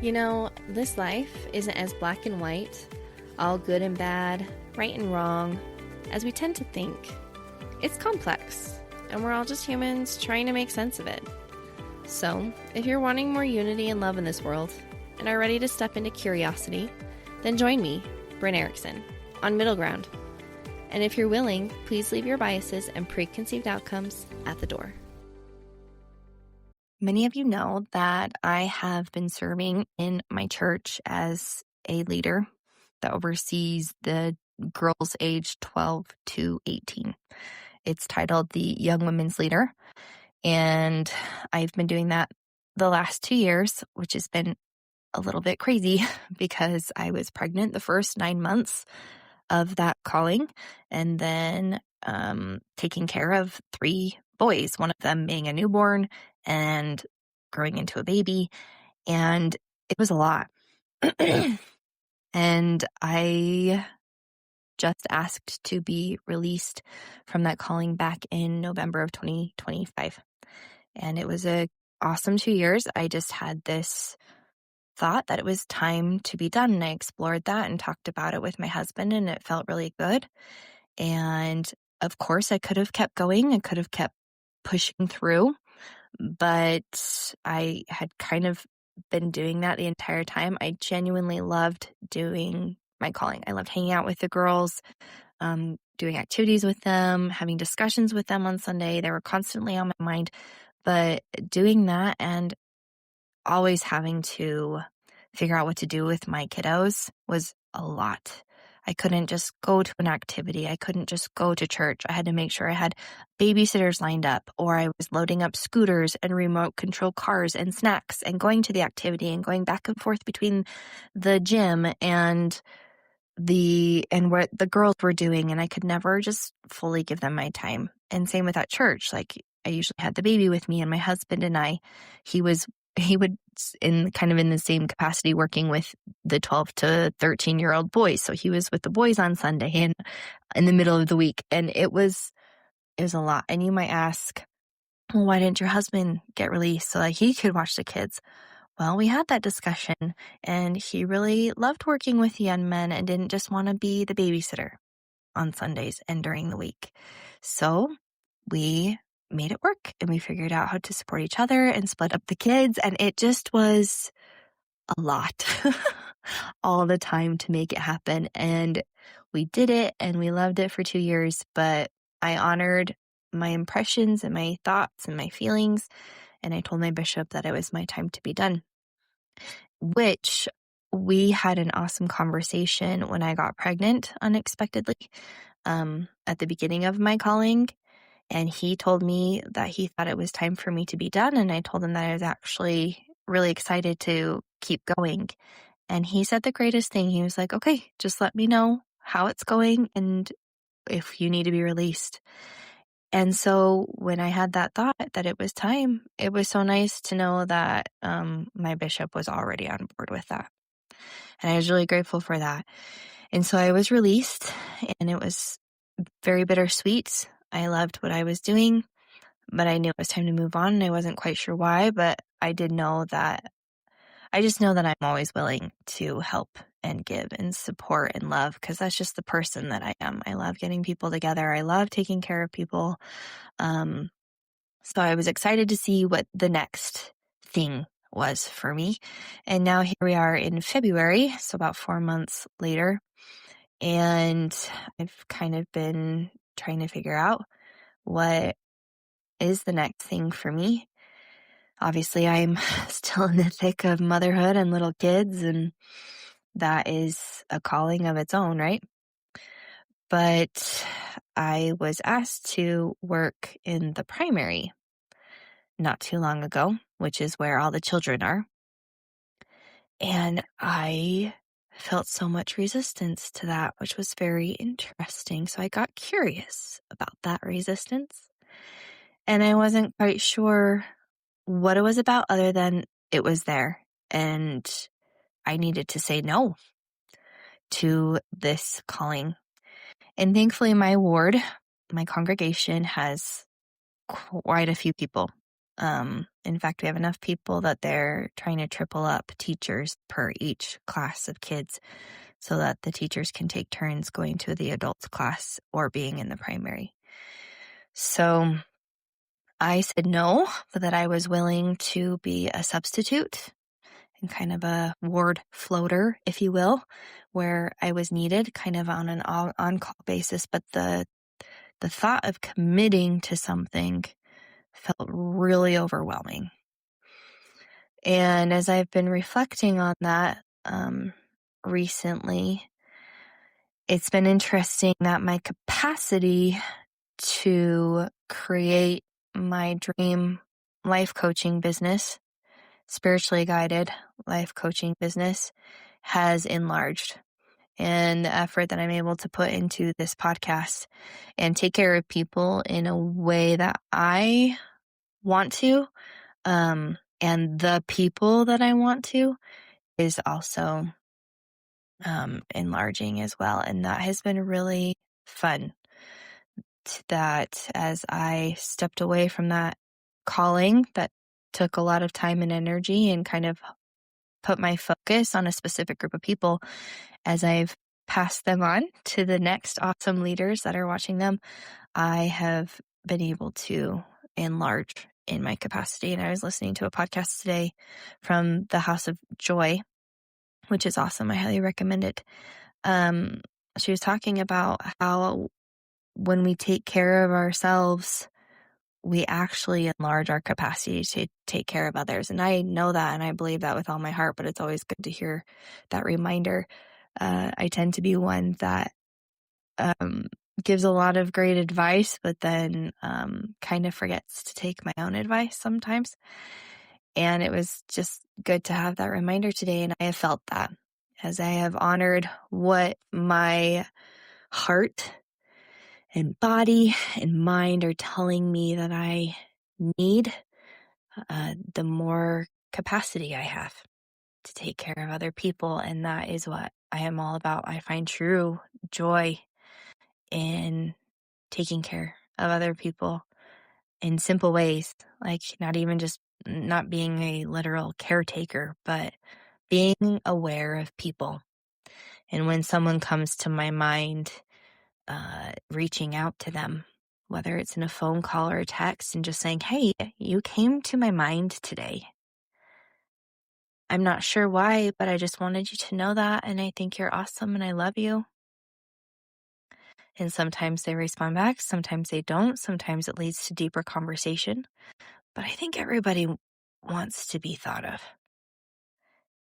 This life isn't as black and white, all good and bad, right and wrong, as we tend to think. It's complex, and we're all just humans trying to make sense of it. So, if you're wanting more unity and love in this world, and are ready to step into curiosity, then join me, Brynne Erickson, on Middle Ground. And if you're willing, please leave your biases and preconceived outcomes at the door. Many of you know that I have been serving in my church as a leader that oversees the girls aged 12 to 18. It's titled the Young Women's Leader, and I've been doing that the last 2 years, which has been a little bit crazy because I was pregnant the first 9 months of that calling, and then taking care of 3 boys, one of them being a newborn and growing into a baby. And it was a lot. And I just asked to be released from that calling back in November of 2025. And it was a awesome 2 years. I just had this thought that it was time to be done. And I explored that and talked about it with my husband, and it felt really good. And of course, I could have kept going. I could have kept pushing through, but I had kind of been doing that the entire time. I genuinely loved doing my calling. I loved hanging out with the girls, doing activities with them, having discussions with them on Sunday. They were constantly on my mind, but doing that and always having to figure out what to do with my kiddos was a lot. I couldn't just go to an activity. I couldn't just go to church. I had to make sure I had babysitters lined up, or I was loading up scooters and remote control cars and snacks and going to the activity and going back and forth between the gym and what the girls were doing. And I could never just fully give them my time. And same with at church. Like, I usually had the baby with me, and my husband and I, he would in the same capacity working with the 12 to 13-year-old boys. So he was with the boys on Sunday and in the middle of the week. And it was a lot. And you might ask, well, why didn't your husband get released so that he could watch the kids? Well, we had that discussion, and he really loved working with young men and didn't just want to be the babysitter on Sundays and during the week. So we made it work, and we figured out how to support each other and split up the kids. And it just was a lot all the time to make it happen. And we did it, and we loved it for 2 years, but I honored my impressions and my thoughts and my feelings. And I told my bishop that it was my time to be done, which we had an awesome conversation when I got pregnant unexpectedly at the beginning of my calling. And he told me that he thought it was time for me to be done. And I told him that I was actually really excited to keep going. And he said the greatest thing. He was like, okay, just let me know how it's going and if you need to be released. And so when I had that thought that it was time, it was so nice to know that my bishop was already on board with that. And I was really grateful for that. And so I was released, and it was very bittersweet. I loved what I was doing, but I knew it was time to move on, and I wasn't quite sure why, but I just know that I'm always willing to help and give and support and love, because that's just the person that I am. I love getting people together. I love taking care of people. So I was excited to see what the next thing was for me. And now here we are in February, so about 4 months later. And I've kind of been trying to figure out what is the next thing for me. Obviously, I'm still in the thick of motherhood and little kids, and that is a calling of its own, right? But I was asked to work in the primary not too long ago, which is where all the children are. And I felt so much resistance to that, which was very interesting. So I got curious about that resistance. And I wasn't quite sure what it was about, other than it was there. And I needed to say no to this calling. And thankfully, my ward, my congregation, has quite a few people In fact, we have enough people that they're trying to triple up teachers per each class of kids so that the teachers can take turns going to the adults class or being in the primary. So I said no, but that I was willing to be a substitute and kind of a ward floater, if you will, where I was needed kind of on an on-call basis. But the thought of committing to something felt really overwhelming. And as I've been reflecting on that recently, it's been interesting that my capacity to create my dream life coaching business, spiritually guided life coaching business, has enlarged. And the effort that I'm able to put into this podcast and take care of people in a way that I want to, and the people that I want to, is also enlarging as well. And that has been really fun. That as I stepped away from that calling that took a lot of time and energy and kind of put my focus on a specific group of people, as I've passed them on to the next awesome leaders that are watching them, I have been able to enlarge in my capacity. And I was listening to a podcast today from the House of Joy, which is awesome. I highly recommend it. She was talking about how when we take care of ourselves, we actually enlarge our capacity to take care of others. And I know that, and I believe that with all my heart, but it's always good to hear that reminder. I tend to be one that gives a lot of great advice, but then kind of forgets to take my own advice sometimes. And it was just good to have that reminder today. And I have felt that as I have honored what my heart and body and mind are telling me that I need, the more capacity I have to take care of other people. And that is what I am all about. I find true joy in taking care of other people in simple ways, like not being a literal caretaker, but being aware of people. And when someone comes to my mind, reaching out to them, whether it's in a phone call or a text, and just saying, hey, you came to my mind today. I'm not sure why, but I just wanted you to know that. And I think you're awesome and I love you. And sometimes they respond back. Sometimes they don't. Sometimes it leads to deeper conversation. But I think everybody wants to be thought of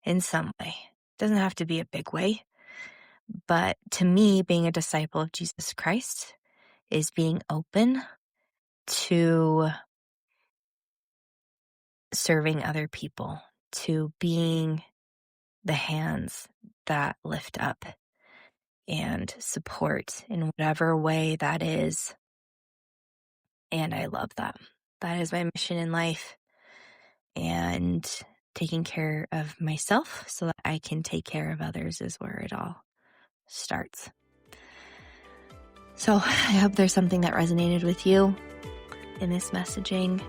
in some way. It doesn't have to be a big way. But to me, being a disciple of Jesus Christ is being open to serving other people, to being the hands that lift up and support in whatever way that is. And I love that. That is my mission in life. And taking care of myself so that I can take care of others is where it all starts. So I hope there's something that resonated with you in this messaging.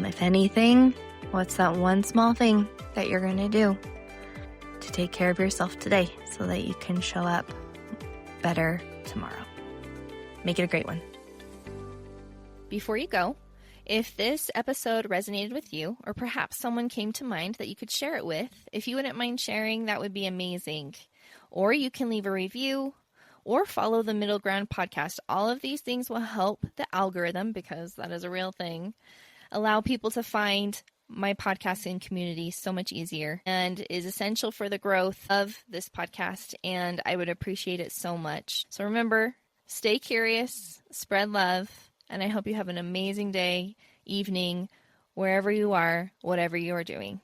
If anything, what's that one small thing that you're going to do to take care of yourself today so that you can show up better tomorrow? Make it a great one. Before you go, if this episode resonated with you, or perhaps someone came to mind that you could share it with, if you wouldn't mind sharing, that would be amazing. Or you can leave a review or follow the Middle Ground podcast. All of these things will help the algorithm, because that is a real thing, allow people to find my podcasting community so much easier, and is essential for the growth of this podcast, and I would appreciate it so much. So remember, stay curious, spread love, and I hope you have an amazing day, evening, wherever you are, whatever you are doing.